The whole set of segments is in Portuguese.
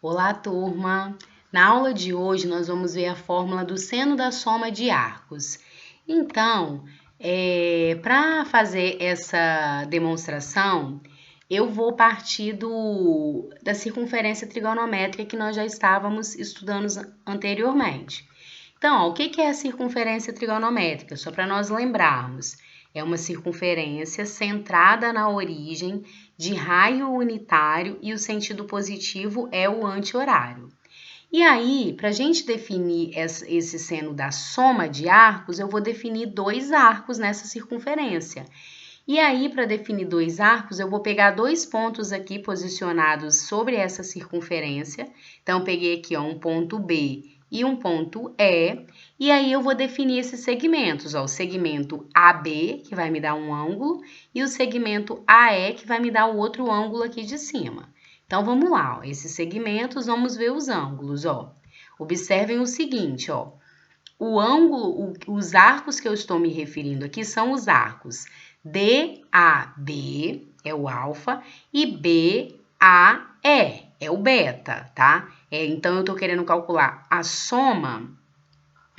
Olá, turma! Na aula de hoje, nós vamos ver a fórmula do seno da soma de arcos. Então, para fazer essa demonstração, eu vou partir da circunferência trigonométrica que nós já estávamos estudando anteriormente. Então, o que é a circunferência trigonométrica? Só para nós lembrarmos. É uma circunferência centrada na origem, de raio unitário e o sentido positivo é o anti-horário. E aí, para a gente definir esse seno da soma de arcos, eu vou definir 2 arcos nessa circunferência. E aí, para definir 2 arcos, eu vou pegar 2 pontos aqui posicionados sobre essa circunferência. Então, eu peguei aqui ó, um ponto B e um ponto E, e aí eu vou definir esses segmentos, ó, o segmento AB, que vai me dar um ângulo, e o segmento AE, que vai me dar o outro ângulo aqui de cima. Então, vamos lá, ó, esses segmentos, vamos ver os ângulos, ó. Observem o seguinte, ó, o ângulo, os arcos que eu estou me referindo aqui são os arcos DAB, é o alfa, e BAE, é o beta, tá? Então, eu estou querendo calcular a soma,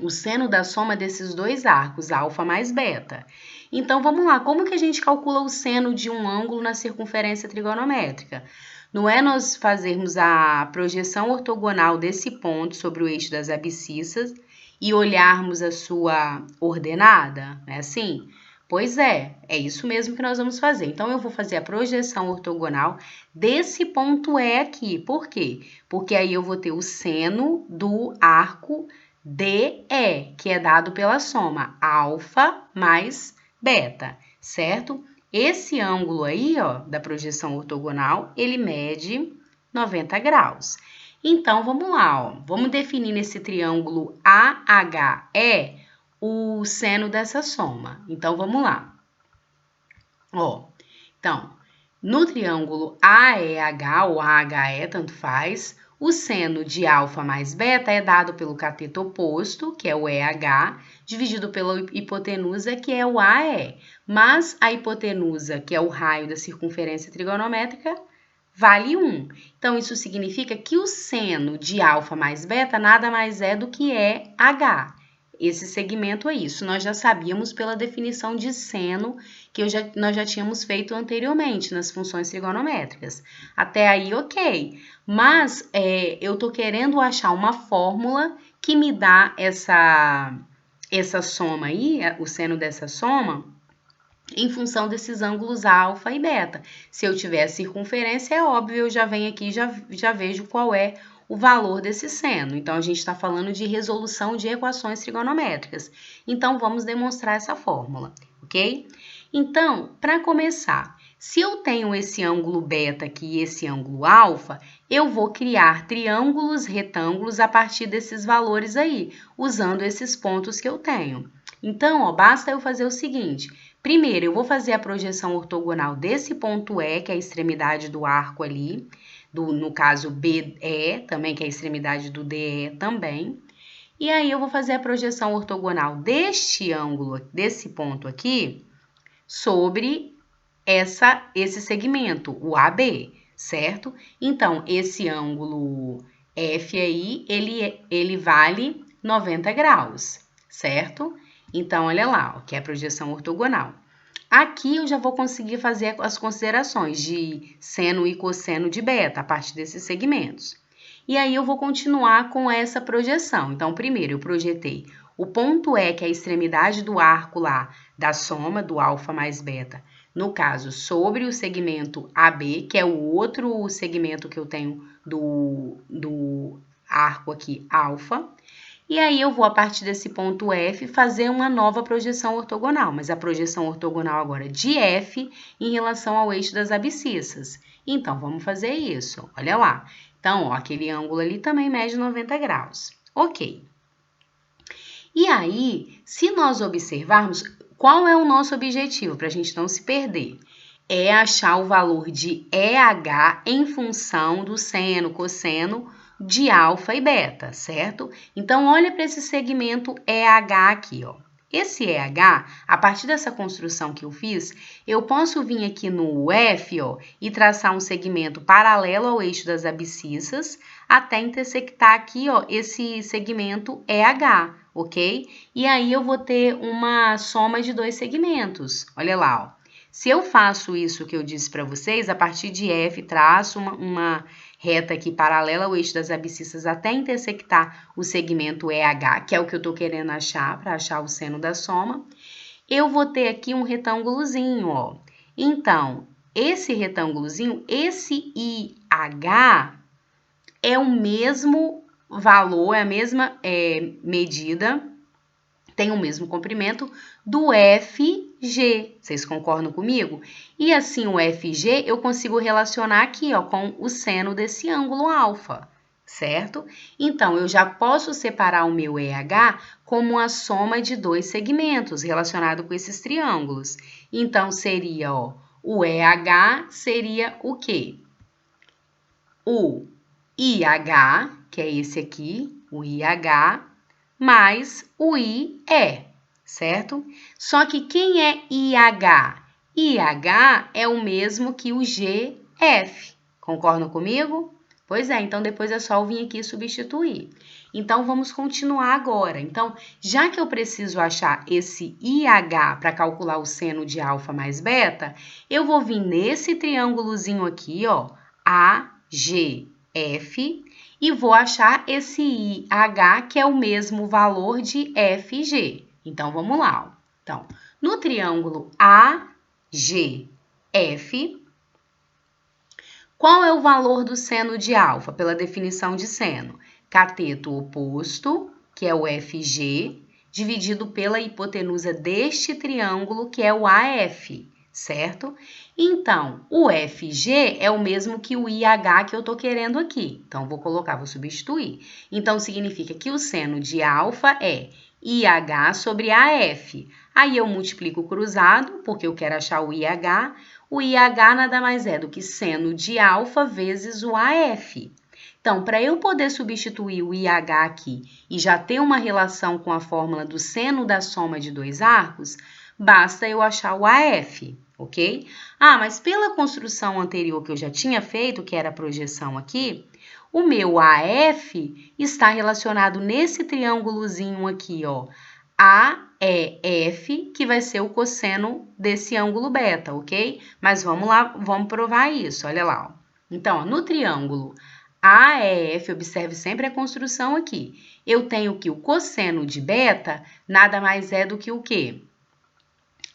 o seno da soma desses 2 arcos, alfa mais beta. Então, vamos lá, como que a gente calcula o seno de um ângulo na circunferência trigonométrica? Não é nós fazermos a projeção ortogonal desse ponto sobre o eixo das abscissas e olharmos a sua ordenada, não é assim? Pois é isso mesmo que nós vamos fazer. Então, eu vou fazer a projeção ortogonal desse ponto E aqui. Por quê? Porque aí eu vou ter o seno do arco DE, que é dado pela soma alfa mais beta, certo? Esse ângulo aí, ó, da projeção ortogonal, ele mede 90 graus. Então, vamos lá, ó. Vamos definir nesse triângulo AHE o seno dessa soma. Então, vamos lá. Ó, então, no triângulo AEH ou AHE, tanto faz, o seno de alfa mais beta é dado pelo cateto oposto, que é o EH, dividido pela hipotenusa, que é o AE. Mas a hipotenusa, que é o raio da circunferência trigonométrica, vale 1. Então, isso significa que o seno de alfa mais beta nada mais é do que EH. Esse segmento é isso. Nós já sabíamos pela definição de seno que nós já tínhamos feito anteriormente nas funções trigonométricas. Até aí, ok. Mas eu estou querendo achar uma fórmula que me dá essa soma aí, o seno dessa soma, em função desses ângulos alfa e beta. Se eu tiver a circunferência, é óbvio, eu já venho aqui e já vejo qual é o valor desse seno. Então, a gente está falando de resolução de equações trigonométricas. Então, vamos demonstrar essa fórmula, ok? Então, para começar, se eu tenho esse ângulo beta aqui e esse ângulo alfa, eu vou criar triângulos retângulos a partir desses valores aí, usando esses pontos que eu tenho. Então, ó, basta eu fazer o seguinte. Primeiro, eu vou fazer a projeção ortogonal desse ponto E, que é a extremidade do arco ali, no caso BE, também, que é a extremidade do DE também. E aí, eu vou fazer a projeção ortogonal deste ângulo, desse ponto aqui, sobre esse segmento, o AB, certo? Então, esse ângulo F aí, ele vale 90 graus, certo? Então, olha lá, ó, que é a projeção ortogonal. Aqui eu já vou conseguir fazer as considerações de seno e cosseno de beta a partir desses segmentos. E aí eu vou continuar com essa projeção. Então, primeiro eu projetei o ponto E, que é a extremidade do arco lá da soma do alfa mais beta, no caso, sobre o segmento AB, que é o outro segmento que eu tenho do arco aqui alfa. E aí eu vou, a partir desse ponto F, fazer uma nova projeção ortogonal, mas a projeção ortogonal agora de F em relação ao eixo das abscissas. Então, vamos fazer isso. Olha lá. Então, ó, aquele ângulo ali também mede 90 graus. Ok. E aí, se nós observarmos, qual é o nosso objetivo, para a gente não se perder? É achar o valor de EH em função do seno, cosseno, de alfa e beta, certo? Então, olha para esse segmento EH aqui, ó. esse EH, a partir dessa construção que eu fiz, eu posso vir aqui no F, ó, e traçar um segmento paralelo ao eixo das abscissas até intersectar aqui, ó, esse segmento EH, ok? E aí eu vou ter uma soma de dois segmentos. Olha lá, ó. Se eu faço isso que eu disse para vocês, a partir de F, traço uma reta aqui paralela ao eixo das abscissas até intersectar o segmento EH, que é o que eu estou querendo achar, para achar o seno da soma, eu vou ter aqui um retângulozinho, ó. Então, esse retângulozinho, esse IH é o mesmo valor, é a mesma medida, tem o mesmo comprimento do FG. Vocês concordam comigo? E assim, o FG eu consigo relacionar aqui, ó, com o seno desse ângulo alfa, certo? Então, eu já posso separar o meu EH como a soma de dois segmentos relacionado com esses triângulos. Então, seria, ó, o EH seria o quê? O IH, que é esse aqui, o IH, mais o IE, certo? Só que quem é IH? IH é o mesmo que o GF. Concordam comigo? Pois é, então depois é só eu vir aqui substituir. Então, vamos continuar agora. Então, já que eu preciso achar esse IH para calcular o seno de alfa mais beta, eu vou vir nesse triângulozinho aqui, ó, AGF, e vou achar esse IH, que é o mesmo valor de FG. Então, vamos lá. Ó. Então, no triângulo AGF, qual é o valor do seno de alfa, pela definição de seno? Cateto oposto, que é o FG, dividido pela hipotenusa deste triângulo, que é o AF, certo? Então, o FG é o mesmo que o IH que eu estou querendo aqui. Então, vou substituir. Então, significa que o seno de alfa é IH sobre AF. Aí, eu multiplico cruzado, porque eu quero achar o IH. O IH nada mais é do que seno de alfa vezes o AF. Então, para eu poder substituir o IH aqui e já ter uma relação com a fórmula do seno da soma de dois arcos, basta eu achar o AF, ok? Ah, mas pela construção anterior que eu já tinha feito, que era a projeção aqui, o meu AF está relacionado nesse triângulozinho aqui, ó, AEF, que vai ser o cosseno desse ângulo beta, ok? Mas vamos lá, vamos provar isso, olha lá. Ó. Então, ó, no triângulo AEF, observe sempre a construção aqui. Eu tenho que o cosseno de beta nada mais é do que o quê?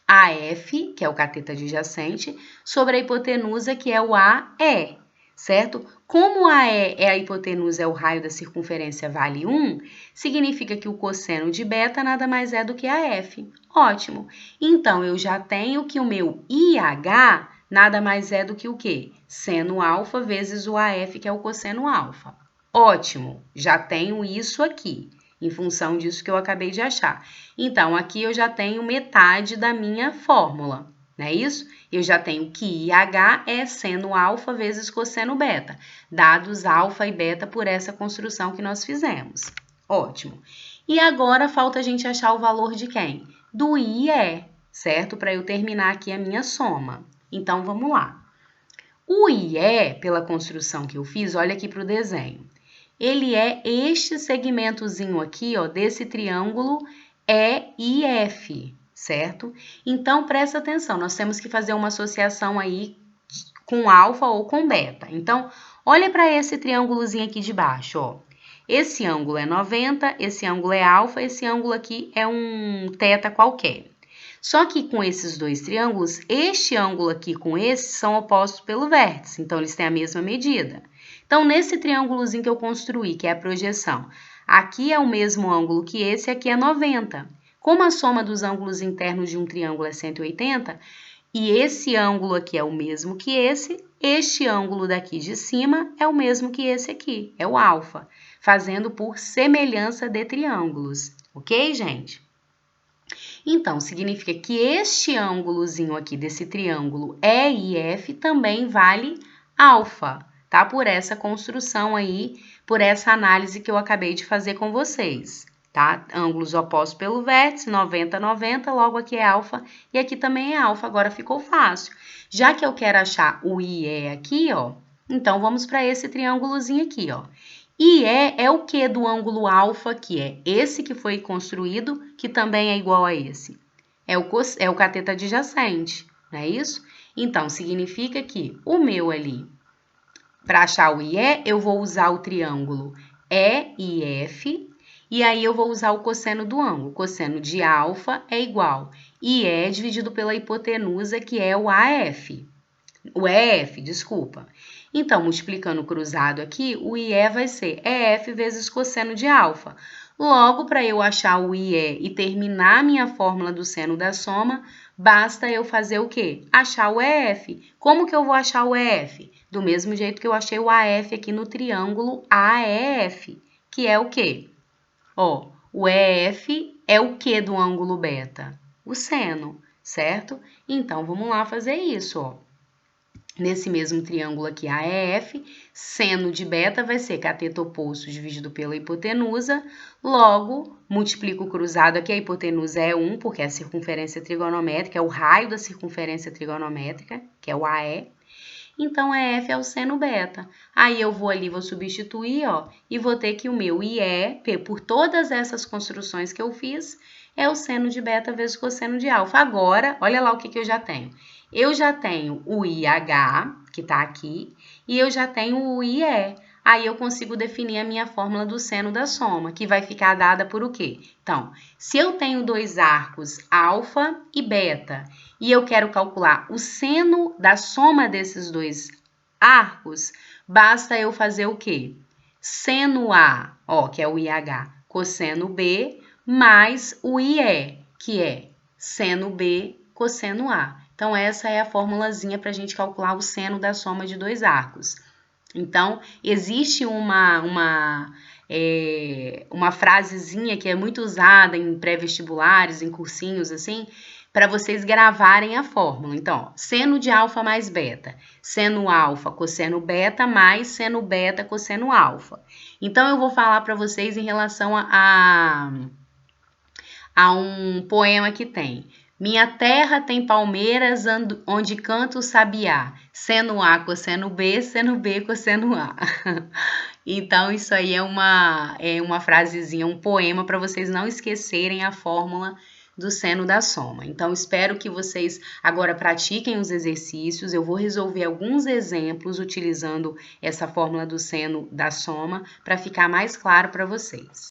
AF, que é o cateto adjacente, sobre a hipotenusa, que é o AE, certo? Como AE é a hipotenusa, é o raio da circunferência vale 1, significa que o cosseno de beta nada mais é do que AF. Ótimo! Então, eu já tenho que o meu IH nada mais é do que o quê? Seno alfa vezes o AF, que é o cosseno alfa. Ótimo! Já tenho isso aqui, em função disso que eu acabei de achar. Então, aqui eu já tenho metade da minha fórmula, não é isso? Eu já tenho que IH é seno alfa vezes cosseno beta, dados alfa e beta por essa construção que nós fizemos. Ótimo! E agora falta a gente achar o valor de quem? Do IE, certo? Para eu terminar aqui a minha soma. Então, vamos lá. O IE, pela construção que eu fiz, olha aqui para o desenho. Ele é este segmentozinho aqui, ó, desse triângulo EIF, certo? Então, presta atenção, nós temos que fazer uma associação aí com alfa ou com beta. Então, olha para esse triângulozinho aqui de baixo, ó. Esse ângulo é 90, esse ângulo é alfa, esse ângulo aqui é um θ qualquer. Só que com esses dois triângulos, este ângulo aqui com esse são opostos pelo vértice, então eles têm a mesma medida. Então, nesse triângulozinho que eu construí, que é a projeção, aqui é o mesmo ângulo que esse, aqui é 90. Como a soma dos ângulos internos de um triângulo é 180, e esse ângulo aqui é o mesmo que esse, este ângulo daqui de cima é o mesmo que esse aqui, é o alfa, fazendo por semelhança de triângulos, ok, gente? Então, significa que este ângulozinho aqui desse triângulo EIF também vale alfa, tá? Por essa construção aí, por essa análise que eu acabei de fazer com vocês, tá? Ângulos opostos pelo vértice, 90, 90, logo aqui é alfa e aqui também é alfa, agora ficou fácil. Já que eu quero achar o IE aqui, ó, então vamos para esse triângulozinho aqui, ó. IE é o que do ângulo alfa, que é esse que foi construído, que também é igual a esse? É o cateto adjacente, não é isso? Então, significa que o meu ali, para achar o IE, eu vou usar o triângulo EIF, e aí eu vou usar o cosseno do ângulo. O cosseno de alfa é igual IE dividido pela hipotenusa, que é o AF. O EF, desculpa. Então, multiplicando o cruzado aqui, o IE vai ser EF vezes cosseno de alfa. Logo, para eu achar o IE e terminar a minha fórmula do seno da soma, basta eu fazer o quê? Achar o EF. Como que eu vou achar o EF? Do mesmo jeito que eu achei o AF aqui no triângulo AEF, que é o quê? Ó, o EF é o que do ângulo beta? O seno, certo? Então, vamos lá fazer isso, ó. Nesse mesmo triângulo aqui, AEF, seno de beta vai ser cateto oposto dividido pela hipotenusa, logo, multiplico o cruzado aqui, a hipotenusa é 1, porque é a circunferência trigonométrica, é o raio da circunferência trigonométrica, que é o AE. Então, EF é o seno beta. Aí eu vou ali, vou substituir, ó, e vou ter que o meu IE, por todas essas construções que eu fiz, é o seno de beta vezes cosseno de alfa. Agora, olha lá o que eu já tenho. Eu já tenho o IH, que está aqui, e eu já tenho o IE. Aí eu consigo definir a minha fórmula do seno da soma, que vai ficar dada por o quê? Então, se eu tenho dois arcos alfa e beta, e eu quero calcular o seno da soma desses dois arcos, basta eu fazer o quê? Seno A, ó, que é o IH, cosseno B, mais o IE, que é seno B, cosseno A. Então, essa é a formulazinha para a gente calcular o seno da soma de dois arcos. Então, existe uma frasezinha que é muito usada em pré-vestibulares, em cursinhos, assim, para vocês gravarem a fórmula. Então, ó, seno de alfa mais beta. Seno alfa, cosseno beta, mais seno beta, cosseno alfa. Então, eu vou falar para vocês em relação a um poema que tem: minha terra tem palmeiras onde canta o sabiá. Seno A, cosseno B, cosseno A. Então, isso aí é uma frasezinha, um poema para vocês não esquecerem a fórmula do seno da soma. Então, espero que vocês agora pratiquem os exercícios. Eu vou resolver alguns exemplos utilizando essa fórmula do seno da soma para ficar mais claro para vocês.